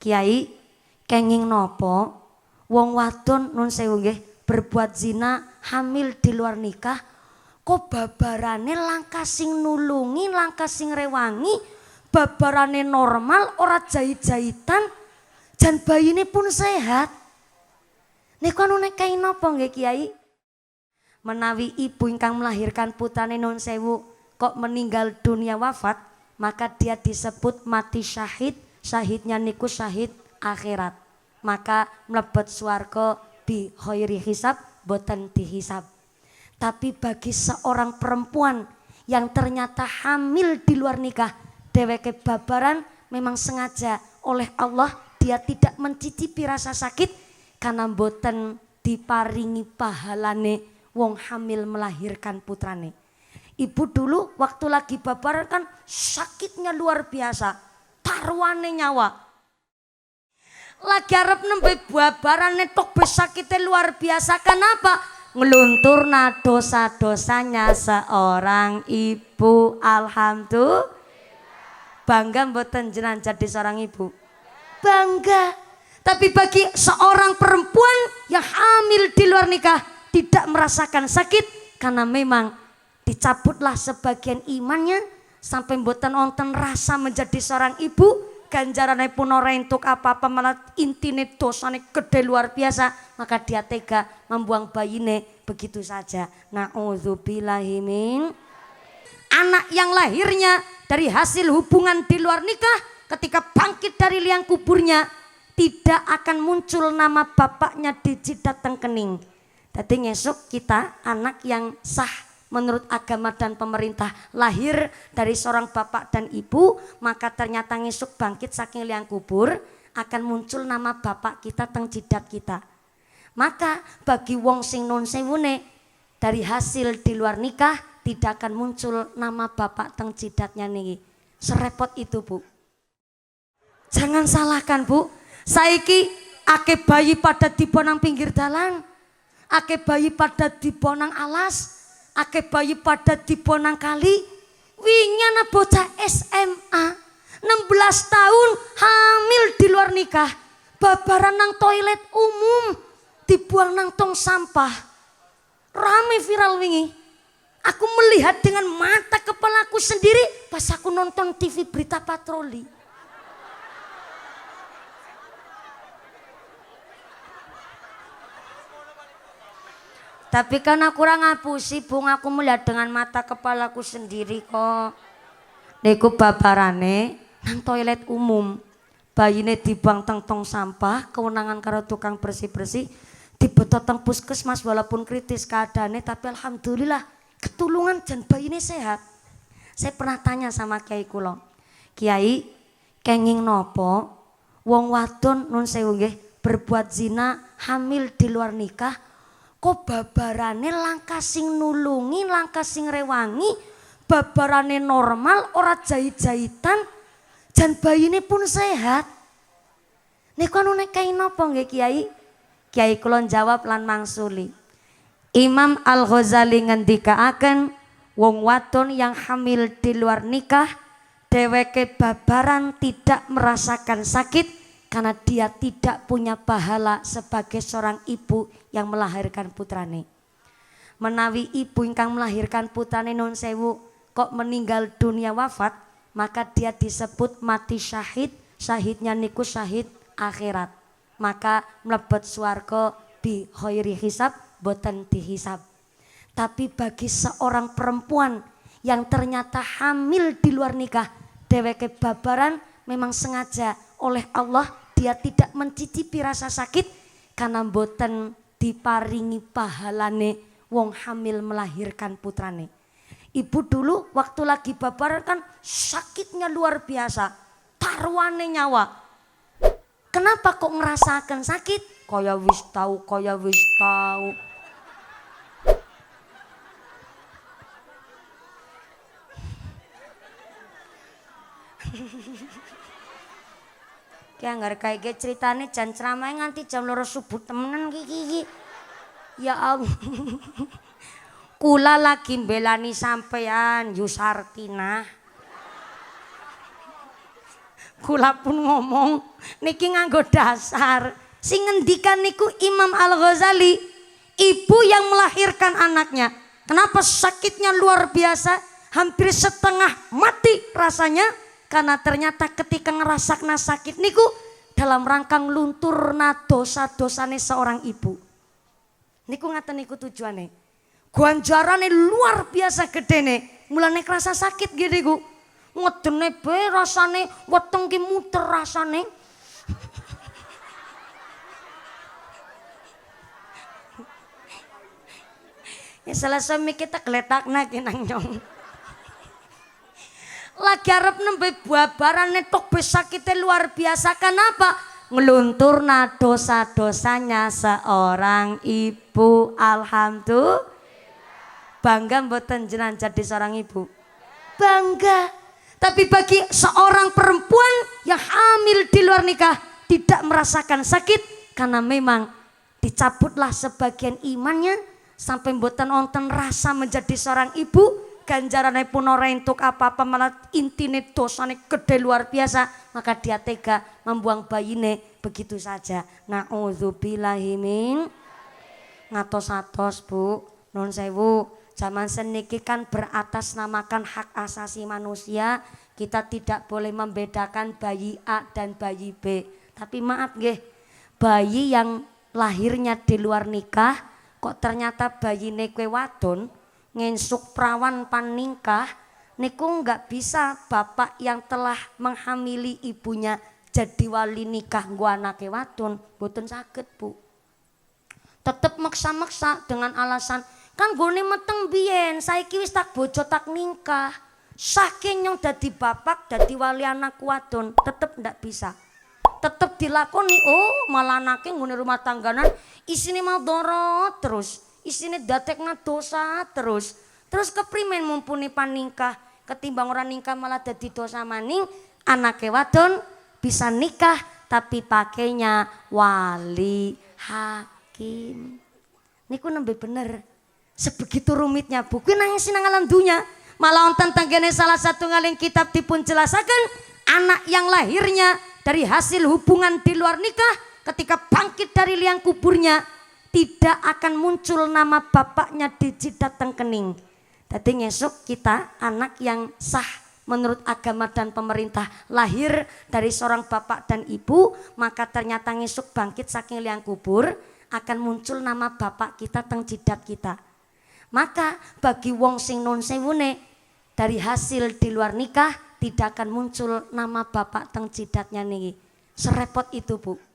Kiai, kenging nopo wong wadon nun sewu nggih berbuat zina hamil di luar nikah kok babarane langkah sing nulungi, langkah sing rewangi, babarane normal, ora jahit-jahitan, jan bayine pun sehat. Niku anu nekai napa nggih Kiai? Menawi ibu ingkang melahirkan putrane nun sewu kok meninggal dunia wafat, maka dia disebut mati syahid. Syahidnya niku syahid akhirat. Maka mlebet swarga bi khairi hisab, boten dihisab. Tapi bagi seorang perempuan yang ternyata hamil di luar nikah, dheweke babaran memang sengaja oleh Allah dia tidak mencicipi rasa sakit karena boten diparingi pahalane wong hamil melahirkan putrane. Ibu dulu waktu lagi babaran kan sakitnya luar biasa, taruhane nyawa. Lagi arep nembe babarane tok sakitnya luar biasa. Kenapa? Ngelunturna dosa-dosanya seorang ibu. Alhamdulillah. Bangga mboten jenengan jadi seorang ibu? Bangga. Tapi bagi seorang perempuan yang hamil di luar nikah tidak merasakan sakit karena memang dicabutlah sebagian imannya sampai mboten wonten rasa menjadi seorang ibu. Ganjarane pun ora entuk apa-apa, malah intine dosane gede luar biasa, maka dia tega membuang bayine begitu saja. Na'udzubillahi min. Anak yang lahirnya dari hasil hubungan di luar nikah ketika bangkit dari liang kuburnya tidak akan muncul nama bapaknya di jidat tengkening. Jadi ngesuk kita anak yang sah menurut agama dan pemerintah lahir dari seorang bapak dan ibu, maka ternyata ngesuk bangkit saking liang kubur akan muncul nama bapak kita teng jidat kita. Maka bagi wong sing nun sewune dari hasil di luar nikah tidak akan muncul nama bapak teng jidatnya nih. Serepot itu Bu. Jangan salahkan Bu. Saiki ake bayi pada dibonang pinggir dalan, ake bayi pada dibonang alas, ake bayi pada dibonang kali. Wingi ana bocah SMA 16 tahun hamil di luar nikah, babaran nang toilet umum, dibuang nang tong sampah. Rame viral wingi. Aku melihat dengan mata kepalaku sendiri pas aku nonton TV berita patroli. Tapi karena kurang ngapusi Bung, aku melihat dengan mata kepalaku sendiri kok. Niku babarane nang toilet umum, bayine dibuang teng tong sampah, kewenangan karo tukang bersih-bersih, dibetot teng puskesmas walaupun kritis keadaannya, tapi alhamdulillah ketulungan dan bayine sehat. Saya pernah tanya sama Kiai kula, Kiai, kenging nopo wong wadon nun sewu nggih berbuat zina hamil di luar nikah kok babarane langkah sing nulungi, langkah sing rewangi, babarane normal, ora jahit-jahitan, jan bayine pun sehat. Niku anu nekai napa nggih Kiai? Kiai kula jawab lan mangsuli. Imam Al-Ghazali ngendikaaken wong wadon yang hamil di luar nikah dheweke babaran tidak merasakan sakit karena dia tidak punya pahala sebagai seorang ibu yang melahirkan putrane. Menawi ibu ingkang melahirkan putrane nun sewu kok meninggal dunia wafat, maka dia disebut mati syahid. Syahidnya niku syahid akhirat. Maka mlebet swarga bi khairi hisab, boten dihisab. Tapi bagi seorang perempuan yang ternyata hamil di luar nikah, dheweke babaran memang sengaja oleh Allah dia tidak mencicipi rasa sakit karena boten diparingi pahalane wong hamil melahirkan putrane. Ibu dulu waktu lagi babaran kan sakitnya luar biasa, taruhane nyawa. Kenapa kok ngerasakan sakit? Kaya wis tahu, kaya wis tahu. Ki anggar kayak ceritane jan ceramahe nganti jam 2 subuh temenan iki. Ya Allah. Kula lagi belani sampean Yusartina. Kula pun ngomong niki nganggo dasar. Sing ngendikan niku Imam Al-Ghazali, ibu yang melahirkan anaknya. Kenapa sakitnya luar biasa? Hampir setengah mati rasanya. Karena ternyata ketika ngerasakna sakit niku dalam rangka nglunturna dosa-dosane seorang ibu. Niku ngaten niku tujuane. Ganjarane luar biasa gedene. Mulane kerasa sakit gini ku. Ngedene be rasane weteng ki muter rasane. Ya salah suami kita geletakna ki nang nyong. Lagi arep nembe babarane tok be sakite luar biasa. Kenapa? Ngelunturna dosa-dosanya seorang ibu. Alhamdulillah. Bangga mboten jenengan jadi seorang ibu? Bangga. Tapi bagi seorang perempuan yang hamil di luar nikah tidak merasakan sakit karena memang dicabutlah sebagian imannya sampai mboten wonten rasa menjadi seorang ibu. Ganjarane pun ora entuk apa-apa, malah intine dosane gede luar biasa, maka dia tega membuang bayine begitu saja. Nauzubillahi min ngatos-atos Bu, nun sewu. Zaman seniki kan beratasnamakan hak asasi manusia, kita tidak boleh membedakan bayi A dan bayi B. Tapi maaf nggih, bayi yang lahirnya di luar nikah kok ternyata bayine kue wadon ngensuk perawan paningkah niku nggak bisa bapak yang telah menghamili ibunya jadi wali nikah nggo anake wadon, mboten saged Bu. Tetep maksa-maksa dengan alasan kan gone meteng biyen, saiki wis tak bojo tak nikah. Saking nyong dadi bapak dadi wali anak wadon, tetep ndak bisa. Tetep dilakoni, oh malah anake nggone rumah tangganan isine madharot terus. Isine dadekna dosa terus. Terus keprimen mumpuni paningkah, ketimbang orang nikah malah dadi dosa maning. Anake wadon bisa nikah tapi pakainya wali hakim. Niku nembe bener. Sebegitu rumitnya Bu. Kuwi nangis nang alam dunya. Malah wonten tenggene salah satu ngaling kitab dipun jelasaken anak yang lahirnya dari hasil hubungan di luar nikah ketika bangkit dari liang kuburnya tidak akan muncul nama bapaknya di jidat tengkening. Dadi ngesuk kita anak yang sah menurut agama dan pemerintah lahir dari seorang bapak dan ibu, maka ternyata ngesuk bangkit saking liang kubur akan muncul nama bapak kita teng jidat kita. Maka bagi wong sing nun sewune dari hasil di luar nikah tidak akan muncul nama bapak teng jidatnya niki. Serepot itu Bu.